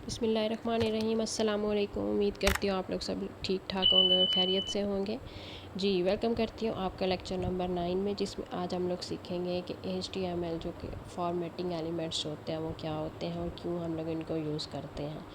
बिस्मिल्लाहिर्रहमानिर्रहीम। अस्सलाम वालेकुम। उम्मीद करती हूँ आप लोग सब ठीक ठाक होंगे और खैरियत से होंगे। जी वेलकम करती हूँ आपका लेक्चर नंबर 9 में, जिसमें आज हम लोग सीखेंगे कि HTML जो कि फॉर्मेटिंग एलिमेंट्स होते हैं वो क्या होते हैं और क्यों हम लोग इनको यूज़ करते हैं।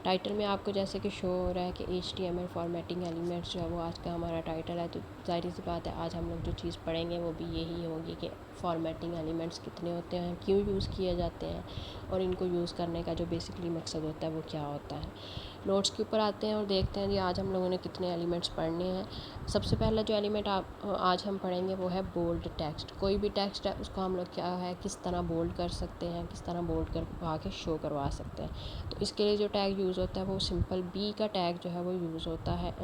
टाइटल में आपको जैसे कि शो हो रहा है कि HTML फॉर्मेटिंग एलिमेंट्स जो है वो आज का हमारा टाइटल है, तो जाहिर सी बात है आज हम लोग जो चीज़ पढ़ेंगे वो भी यही होगी कि फॉर्मेटिंग एलिमेंट्स कितने होते हैं, क्यों यूज़ किए जाते हैं और इनको यूज़ करने का जो बेसिकली मकसद होता है वो क्या होता है। नोट्स के ऊपर आते हैं और देखते हैं जी आज हम लोगों ने कितने एलिमेंट्स पढ़ने हैं। सबसे पहला जो एलिमेंट आज हम पढ़ेंगे वो है बोल्ड टेक्स्ट। कोई भी टेक्स्ट है उसको हम लोग क्या है किस तरह बोल्ड कर सकते हैं, किस तरह बोल्ड करवा के शो करवा सकते हैं। तो इसके लिए जो टैग यूज़ होता है वो सिंपल बी का टैग जो है वो यूज़ होता है।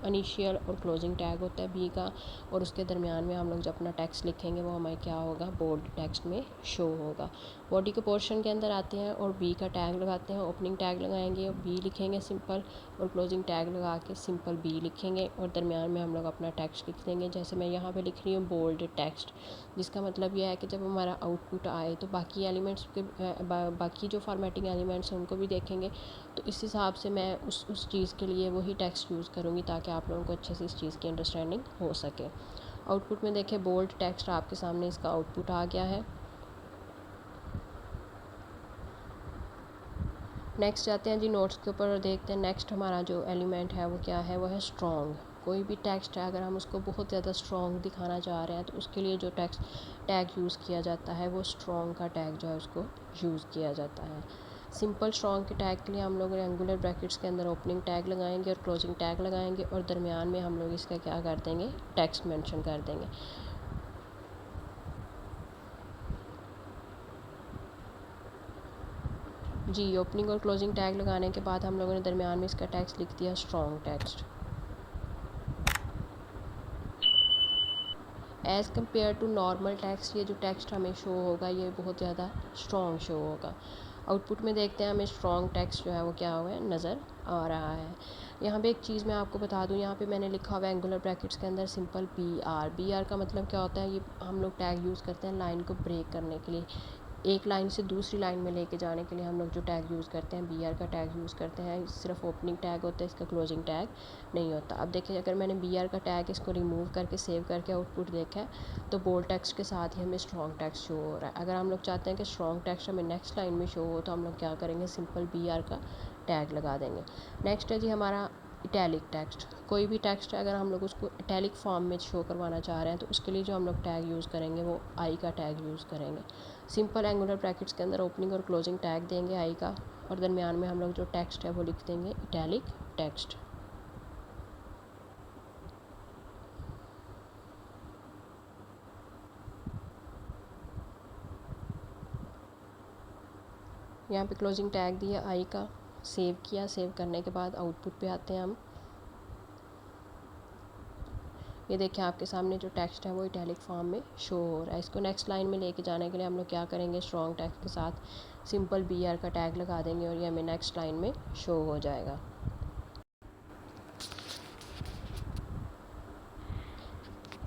इनिशियल और क्लोजिंग टैग होता है बी का, और उसके दरमियान में हम लोग जब अपना टेक्स्ट लिखेंगे वो हमें क्या होगा, बोल्ड टेक्स्ट में शो होगा। बॉडी के पोर्शन के अंदर आते हैं और बी का टैग लगाते हैं, ओपनिंग टैग लगाएंगे और बी लिखेंगे सिंपल, और क्लोजिंग टैग लगा के सिंपल बी लिखेंगे और दरमियान में हम लोग अपना टेक्स्ट लिख देंगे। जैसे मैं यहाँ पे लिख रही हूँ बोल्ड टेक्स्ट, जिसका मतलब यह है कि जब हमारा आउटपुट आए तो बाकी एलिमेंट्स के बाकी जो फॉर्मेटिंग एलिमेंट्स हैं उनको भी देखेंगे। तो इस हिसाब से मैं उस चीज़ के लिए वही टेक्स्ट यूज़ करूँगी ताकि आप लोगों को अच्छे से इस चीज़ की अंडरस्टैंडिंग हो सके। आउटपुट में देखें बोल्ड टेक्स्ट आपके सामने इसका आउटपुट आ गया है। नेक्स्ट जाते हैं जी नोट्स के ऊपर और देखते हैं नेक्स्ट हमारा जो एलिमेंट है वो क्या है, वो है स्ट्रॉन्ग। कोई भी टेक्स्ट है अगर हम उसको बहुत ज़्यादा स्ट्रॉन्ग दिखाना चाह रहे हैं तो उसके लिए जो टेक्स्ट टैग यूज़ किया जाता है वो स्ट्रॉन्ग का टैग जो है उसको यूज़ किया जाता है। सिंपल स्ट्रॉन्ग के टैग के लिए हम लोग रेंगुलर ब्रैकेट्स के अंदर ओपनिंग टैग लगाएंगे और क्लोजिंग टैग लगाएंगे और दरमियान में हम लोग इसका क्या कर देंगे, टेक्स्ट मेंशन कर देंगे। जी ओपनिंग और क्लोजिंग टैग लगाने के बाद हम लोगों ने दरमियान में इसका टेक्स्ट लिख दिया strong text. As compare to normal text, ये जो टेक्स्ट हमें शो होगा ये बहुत ज़्यादा स्ट्रॉन्ग शो होगा। आउटपुट में देखते हैं हमें स्ट्रॉन्ग टेक्स्ट जो है वो क्या हुआ है, नज़र आ रहा है। यहाँ पे एक चीज़ मैं आपको बता दूँ, यहाँ पे मैंने लिखा हुआ है एंगुलर ब्रैकेट्स के अंदर सिंपल बी आर का मतलब क्या होता है, ये हम लोग टैग यूज़ करते हैं लाइन को ब्रेक करने के लिए। एक लाइन से दूसरी लाइन में लेके जाने के लिए हम लोग जो टैग यूज़ करते हैं बी आर का टैग यूज़ करते हैं। सिर्फ ओपनिंग टैग होता है, इसका क्लोजिंग टैग नहीं होता। अब देखिए अगर मैंने बी आर का टैग इसको रिमूव करके सेव करके आउटपुट देखा है तो बोल्ड टेक्स्ट के साथ ही हमें स्ट्रॉन्ग टेक्स्ट शो हो रहा है। अगर हम लोग चाहते हैं कि स्ट्रॉन्ग टेक्स्ट हमें नेक्स्ट लाइन में शो हो तो हम लोग क्या करेंगे, सिंपल बी आर का टैग लगा देंगे। नेक्स्ट है जी हमारा इटैलिक टेक्स्ट। कोई भी टेक्स्ट है अगर हम लोग उसको इटैलिक फॉर्म में शो करवाना चाह रहे हैं तो उसके लिए जो हम लोग टैग यूज़ करेंगे वो आई का टैग यूज़ करेंगे। सिंपल एंगुलर ब्रैकेट्स के अंदर ओपनिंग और क्लोजिंग टैग देंगे आई का, और दरमियान में हम लोग जो टेक्स्ट है वो लिख देंगे इटैलिक टेक्स्ट। यहाँ पे क्लोजिंग टैग दिया आई का, सेव किया। सेव करने के बाद आउटपुट पे आते हैं हम। ये देखिए आपके सामने जो टेक्स्ट है वो इटैलिक फॉर्म में शो हो रहा है। इसको नेक्स्ट लाइन में लेके जाने के लिए हम लोग क्या करेंगे, स्ट्रॉन्ग टेक्स्ट के साथ सिंपल बी आर का टैग लगा देंगे और ये हमें नेक्स्ट लाइन में शो हो जाएगा।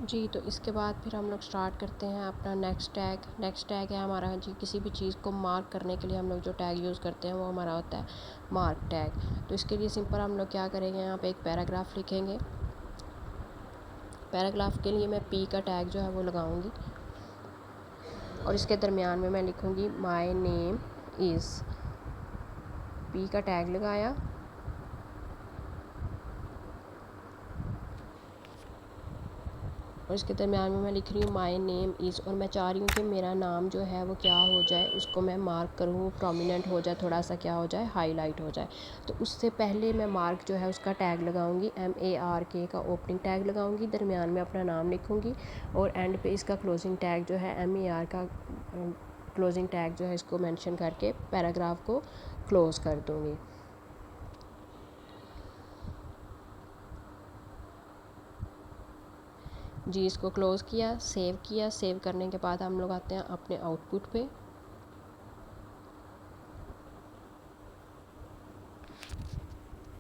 जी तो इसके बाद फिर हम लोग स्टार्ट करते हैं अपना नेक्स्ट टैग। नेक्स्ट टैग है हमारा जी किसी भी चीज़ को मार्क करने के लिए हम लोग जो टैग यूज़ करते हैं वो हमारा होता है मार्क टैग। तो इसके लिए सिंपल हम लोग क्या करेंगे, यहाँ पे एक पैराग्राफ लिखेंगे। पैराग्राफ के लिए मैं पी का टैग जो है वो लगाऊंगी और इसके दरमियान में मैं लिखूँगी माय नेम इज़। पी का टैग लगाया और इसके दरमियान में मैं लिख रही हूँ माय नेम इज़, और मैं चाह रही हूँ कि मेरा नाम जो है वो क्या हो जाए, उसको मैं मार्क करूँ, प्रोमिनेंट हो जाए, थोड़ा सा क्या हो जाए, हाईलाइट हो जाए। तो उससे पहले मैं मार्क जो है उसका टैग लगाऊंगी, MARK का ओपनिंग टैग लगाऊंगी, दरमियान में अपना नाम लिखूँगी और एंड पे इसका क्लोजिंग टैग जो है MAR का क्लोजिंग टैग जो है इसको मेंशन करके पैराग्राफ को क्लोज़ कर दूँगी। जी इसको क्लोज़ किया, सेव करने के बाद हम लोग आते हैं अपने आउटपुट पे।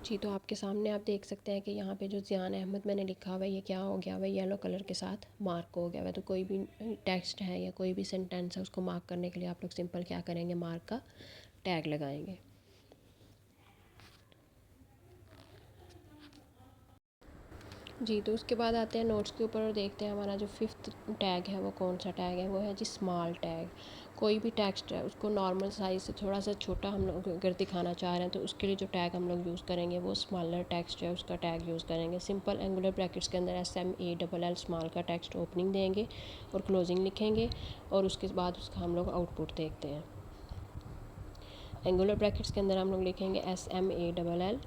जी तो आपके सामने आप देख सकते हैं कि यहाँ पे जो ज़ियान अहमद मैंने लिखा हुआ है ये क्या हो गया हुआ है, येलो कलर के साथ मार्क हो गया हुआ है। तो कोई भी टेक्स्ट है या कोई भी सेंटेंस है उसको मार्क करने के लिए आप लोग सिंपल क्या करेंगे, मार्क का टैग लगाएंगे। जी, तो उसके बाद आते हैं नोट्स के ऊपर और देखते हैं हमारा जो फिफ्थ टैग है वो कौन सा टैग है। वो है जी स्मॉल टैग। कोई भी टेक्स्ट है उसको नॉर्मल साइज़ से थोड़ा सा छोटा हम लोग अगर दिखाना चाह रहे हैं तो उसके लिए जो टैग हम लोग यूज़ करेंगे वो स्मॉलर टेक्स्ट है उसका टैग यूज़ करेंगे। सिंपल एंगुलर ब्रैकेट्स के अंदर SMALL स्मॉल का टेक्स्ट ओपनिंग देंगे और क्लोजिंग लिखेंगे और उसके बाद उसका हम लोग आउटपुट देखते हैं। एंगुलर ब्रैकेट्स के अंदर हम लोग लिखेंगे SMALL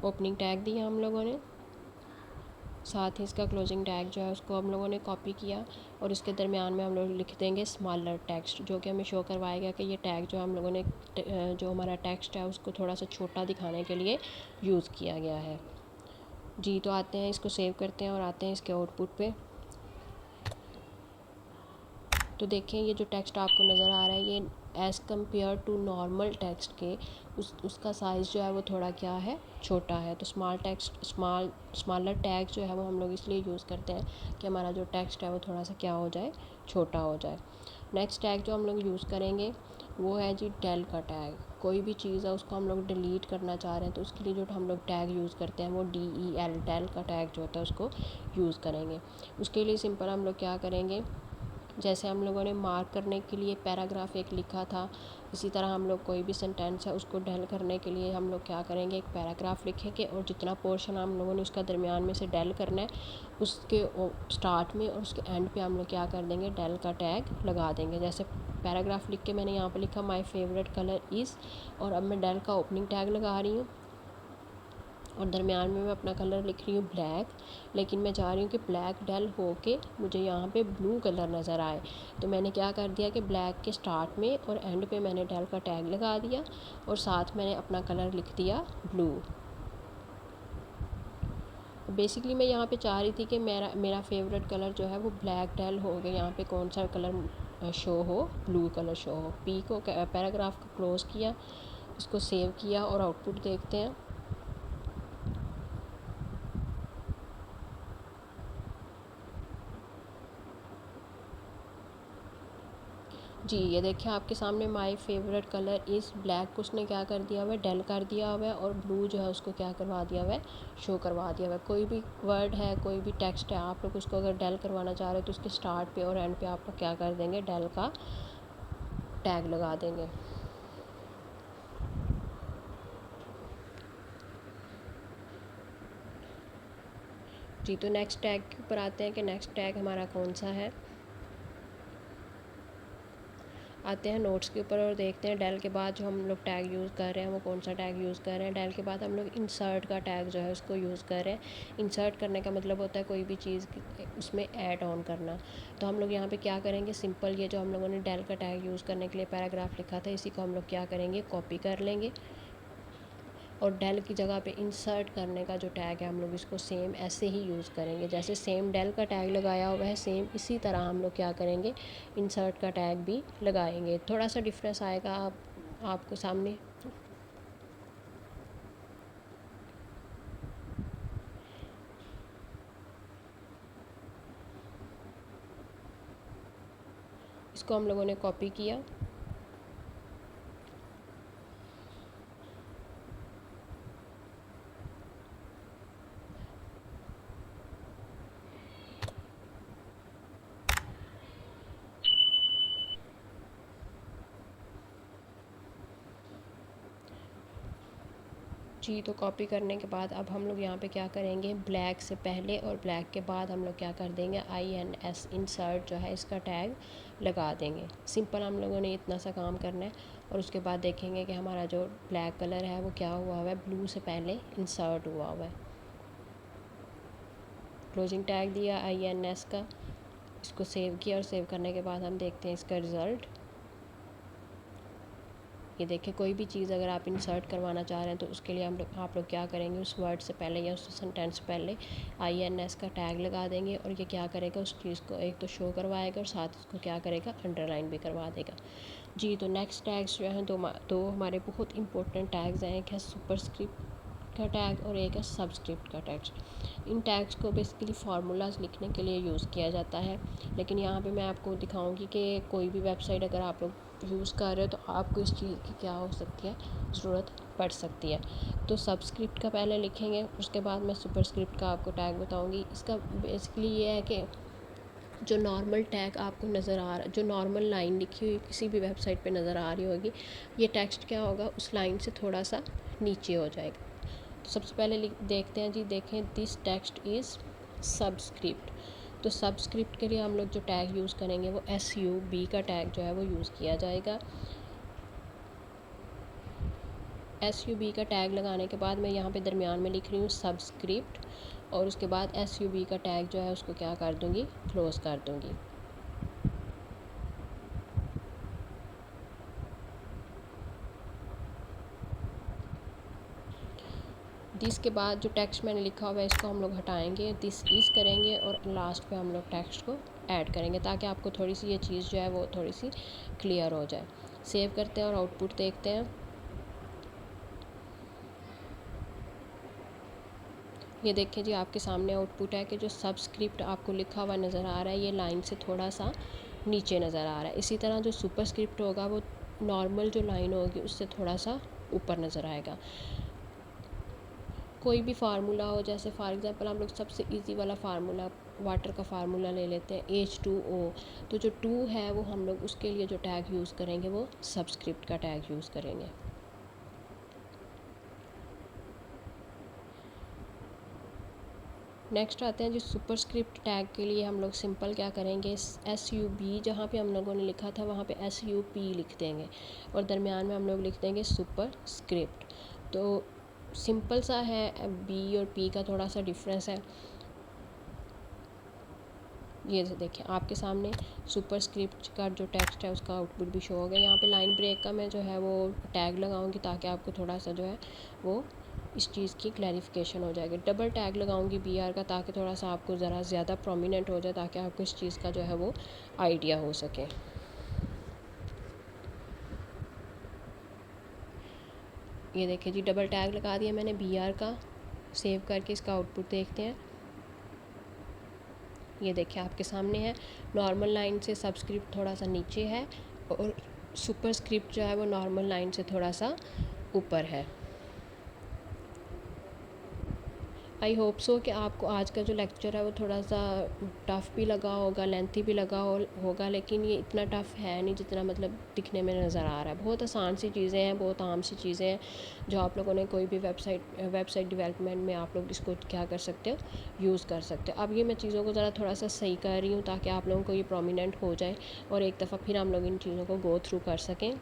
ओपनिंग टैग दिया हम लोगों ने, साथ ही इसका क्लोजिंग टैग जो है उसको हम लोगों ने कॉपी किया और इसके दरमियान में हम लोग लिख देंगे स्मॉलर टेक्स्ट, जो कि हमें शो करवाएगा कि ये टैग जो हम लोगों ने जो हमारा टेक्स्ट है उसको थोड़ा सा छोटा दिखाने के लिए यूज़ किया गया है। जी, तो आते हैं इसको सेव करते हैं और आते हैं इसके आउटपुट पे। तो देखें ये जो टेक्स्ट आपको नज़र आ रहा है ये as compare to normal text के उसका साइज़ जो है वो थोड़ा क्या है, छोटा है। तो स्मॉलर टैग जो है वो हम लोग इसलिए यूज़ करते हैं कि हमारा जो टेक्स्ट है वो थोड़ा सा क्या हो जाए, छोटा हो जाए। नेक्स्ट टैग जो हम लोग यूज़ करेंगे वो है जी डेल का टैग। कोई भी चीज़ है उसको हम लोग डिलीट करना चाह रहे हैं तो उसके लिए जो हम लोग टैग यूज़ करते हैं वो DEL डेल का टैग जो होता है उसको यूज़ करेंगे। उसके लिए सिंपल हम लोग क्या करेंगे, जैसे हम लोगों ने मार्क करने के लिए पैराग्राफ एक लिखा था, इसी तरह हम लोग कोई भी सेंटेंस है उसको डेल करने के लिए हम लोग क्या करेंगे, एक पैराग्राफ लिखेंगे और जितना पोर्शन हम लोगों ने उसका दरमियान में से डेल करना है उसके स्टार्ट में और उसके एंड पे हम लोग क्या कर देंगे, डेल का टैग लगा देंगे। जैसे पैराग्राफ लिख के मैंने यहाँ पर लिखा माई फेवरेट कलर इज़, और अब मैं डेल का ओपनिंग टैग लगा रही हूँ और दरमियान में मैं अपना कलर लिख रही हूँ ब्लैक, लेकिन मैं चाह रही हूँ कि ब्लैक डेल हो के मुझे यहाँ पे ब्लू कलर नज़र आए। तो मैंने क्या कर दिया कि ब्लैक के स्टार्ट में और एंड पे मैंने डेल का टैग लगा दिया और साथ मैंने अपना कलर लिख दिया ब्लू। बेसिकली मैं यहाँ पे चाह रही थी कि मेरा फेवरेट कलर जो है वो ब्लैक डेल हो गया, यहाँ पे कौन सा कलर शो हो, ब्लू कलर शो हो। पी को पैराग्राफ को क्लोज़ किया, इसको सेव किया और आउटपुट देखते हैं। जी, ये देखिए आपके सामने my favourite colour is black को उसने क्या कर दिया हुआ है, डेल कर दिया हुआ है और ब्लू जो है उसको क्या करवा दिया हुआ है, शो करवा दिया हुआ है। कोई भी वर्ड है, कोई भी टेक्स्ट है, आप लोग उसको अगर डेल करवाना चाह रहे हो तो उसके स्टार्ट पे और एंड पे आप लोग क्या कर देंगे, डेल का टैग लगा देंगे। जी, तो नेक्स्ट टैग के ऊपर आते हैं कि नेक्स्ट टैग हमारा कौन सा है। आते हैं नोट्स के ऊपर और देखते हैं डेल के बाद जो हम लोग टैग यूज़ कर रहे हैं वो कौन सा टैग यूज़ कर रहे हैं। डेल के बाद हम लोग इंसर्ट का टैग जो है उसको यूज़ कर रहे हैं। इंसर्ट करने का मतलब होता है कोई भी चीज़ उसमें ऐड ऑन करना। तो हम लोग यहाँ पे क्या करेंगे, सिंपल ये जो हम लोगों ने डेल का टैग यूज़ करने के लिए पैराग्राफ लिखा था इसी को हम लोग क्या करेंगे, कॉपी कर लेंगे और डेल की जगह पे इंसर्ट करने का जो टैग है हम लोग इसको सेम ऐसे ही यूज़ करेंगे। जैसे सेम डेल का टैग लगाया हुआ है सेम इसी तरह हम लोग क्या करेंगे, इंसर्ट का टैग भी लगाएंगे। थोड़ा सा डिफरेंस आएगा आपको सामने। इसको हम लोगों ने कॉपी किया, जी, तो कॉपी करने के बाद अब हम लोग यहाँ पे क्या करेंगे, ब्लैक से पहले और ब्लैक के बाद हम लोग क्या कर देंगे, INS इंसर्ट जो है इसका टैग लगा देंगे। सिंपल हम लोगों ने इतना सा काम करना है और उसके बाद देखेंगे कि हमारा जो ब्लैक कलर है वो क्या हुआ हुआ है, ब्लू से पहले इंसर्ट हुआ हुआ है। क्लोजिंग टैग दिया INS का, इसको सेव किया और सेव करने के बाद हम देखते हैं इसका रिज़ल्ट। ये देखिए कोई भी चीज़ अगर आप इंसर्ट करवाना चाह रहे हैं तो उसके लिए आप लोग क्या करेंगे, उस वर्ड से पहले या उस सेंटेंस से पहले INS का टैग लगा देंगे और ये क्या करेगा, उस चीज़ को एक तो शो करवाएगा और साथ उसको क्या करेगा, अंडरलाइन भी करवा देगा। जी, तो नेक्स्ट टैग्स जो हैं दो हमारे बहुत इंपॉर्टेंट टैग्स हैं। एक है सुपरस्क्रिप्ट का टैग और एक है सबस्क्रिप्ट का टैग। इन टैग्स को बेसिकली फार्मूलाज लिखने के लिए यूज़ किया जाता है, लेकिन यहाँ पे मैं आपको दिखाऊंगी कि कोई भी वेबसाइट अगर आप लोग यूज़ कर रहे हो तो आपको इस चीज़ की क्या हो सकती है, ज़रूरत पड़ सकती है। तो सबस्क्रिप्ट का पहले लिखेंगे, उसके बाद मैं सुपरस्क्रिप्ट का आपको टैग बताऊँगी। इसका बेसिकली ये है कि जो नॉर्मल टैग आपको नज़र आ रहा, जो नॉर्मल लाइन लिखी हुई किसी भी वेबसाइट पे नज़र आ रही होगी, ये टेक्स्ट क्या होगा, उस लाइन से थोड़ा सा नीचे हो जाएगा। तो सबसे पहले देखते हैं जी, देखें दिस टेक्स्ट इज़ सबस्क्रिप्ट। तो सबस्क्रिप्ट के लिए हम लोग जो टैग यूज़ करेंगे वो SUB का टैग जो है वो यूज़ किया जाएगा। SUB का टैग लगाने के बाद मैं यहाँ पे दरमियान में लिख रही हूँ सबस्क्रिप्ट, और उसके बाद SUB का टैग जो है उसको क्या कर दूँगी, क्लोज़ कर दूँगी। दिस के बाद जो टेक्स्ट मैंने लिखा हुआ है इसको हम लोग हटाएंगे, दिस इज़ करेंगे और लास्ट पे हम लोग टेक्स्ट को ऐड करेंगे, ताकि आपको थोड़ी सी ये चीज़ जो है वो थोड़ी सी क्लियर हो जाए। सेव करते हैं और आउटपुट देखते हैं। ये देखिए जी, आपके सामने आउटपुट है कि जो सबस्क्रिप्ट आपको लिखा हुआ नज़र आ रहा है ये लाइन से थोड़ा सा नीचे नज़र आ रहा है। इसी तरह जो सुपरस्क्रिप्ट होगा वो नॉर्मल जो लाइन होगी उससे थोड़ा सा ऊपर नज़र आएगा। कोई भी फार्मूला हो, जैसे फॉर एग्ज़ाम्पल हम लोग सबसे इजी वाला फार्मूला वाटर का फार्मूला ले लेते हैं H2O, तो जो 2 है वो हम लोग उसके लिए जो टैग यूज़ करेंगे वो सबस्क्रिप्ट का टैग यूज़ करेंगे। नेक्स्ट आते हैं जी सुपरस्क्रिप्ट टैग के लिए हम लोग सिंपल क्या करेंगे, SUB जहाँ पे हम लोगों ने लिखा था वहाँ पे SUP लिख देंगे और दरमियान में हम लोग लिख देंगे सुपरस्क्रिप्ट। तो सिंपल सा है, B और P का थोड़ा सा डिफरेंस है। ये देखिए आपके सामने सुपरस्क्रिप्ट का जो टेक्स्ट है उसका आउटपुट भी शो हो गया। यहाँ पे लाइन ब्रेक का मैं जो है वो टैग लगाऊंगी ताकि आपको थोड़ा सा जो है वो इस चीज़ की क्लैरिफिकेशन हो जाएगी। डबल टैग लगाऊंगी BR का, ताकि थोड़ा सा आपको ज़रा ज़्यादा प्रोमिनेंट हो जाए, ताकि आपको इस चीज़ का जो है वो आइडिया हो सके। ये देखिए जी, डबल टैग लगा दिया मैंने BR का। सेव करके इसका आउटपुट देखते हैं। ये देखिए आपके सामने है, नॉर्मल लाइन से सबस्क्रिप्ट थोड़ा सा नीचे है और सुपरस्क्रिप्ट जो है वो नॉर्मल लाइन से थोड़ा सा ऊपर है। आई होप सो कि आपको आज का जो लेक्चर है वो थोड़ा सा टफ़ भी लगा होगा, लेंथी भी लगा होगा, लेकिन ये इतना टफ़ है नहीं जितना मतलब दिखने में नज़र आ रहा है। बहुत आसान सी चीज़ें हैं, बहुत आम सी चीज़ें हैं जो आप लोगों ने कोई भी वेबसाइट डेवलपमेंट में आप लोग इसको क्या कर सकते हो, यूज़ कर सकते हो। अब ये मैं चीज़ों को ज़रा थोड़ा सा सही कर रही हूँ ताकि आप लोगों को ये प्रोमिनेंट हो जाए और एक दफ़ा फिर हम लोग इन चीज़ों को गो थ्रू कर सकें।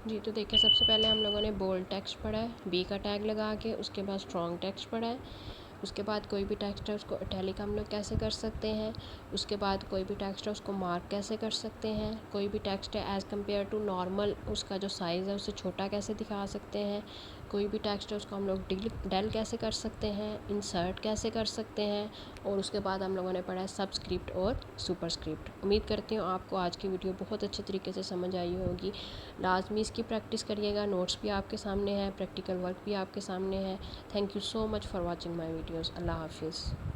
जी तो देखिए, सबसे पहले हम लोगों ने बोल्ड टेक्स्ट पढ़ा है, B का टैग लगा के, उसके बाद स्ट्रॉन्ग टेक्स्ट पढ़ा है, उसके बाद कोई भी टेक्स्ट है उसको इटैलिक हम लोग कैसे कर सकते हैं, उसके बाद कोई भी टेक्स्ट है उसको मार्क कैसे कर सकते हैं, कोई भी टेक्स्ट है एज़ कम्पेयर टू नॉर्मल उसका जो साइज़ है उससे छोटा कैसे दिखा सकते हैं, कोई भी टेक्स्ट है उसको हम लोग डेल कैसे कर सकते हैं, इंसर्ट कैसे कर सकते हैं, और उसके बाद हम लोगों ने पढ़ा है सबस्क्रिप्ट और सुपरस्क्रिप्ट। उम्मीद करती हूँ आपको आज की वीडियो बहुत अच्छे तरीके से समझ आई होगी। लाजमी इसकी प्रैक्टिस करिएगा, नोट्स भी आपके सामने है, प्रैक्टिकल वर्क भी आपके सामने है। Thank you so much for watching my videos. अल्लाह हाफिज़।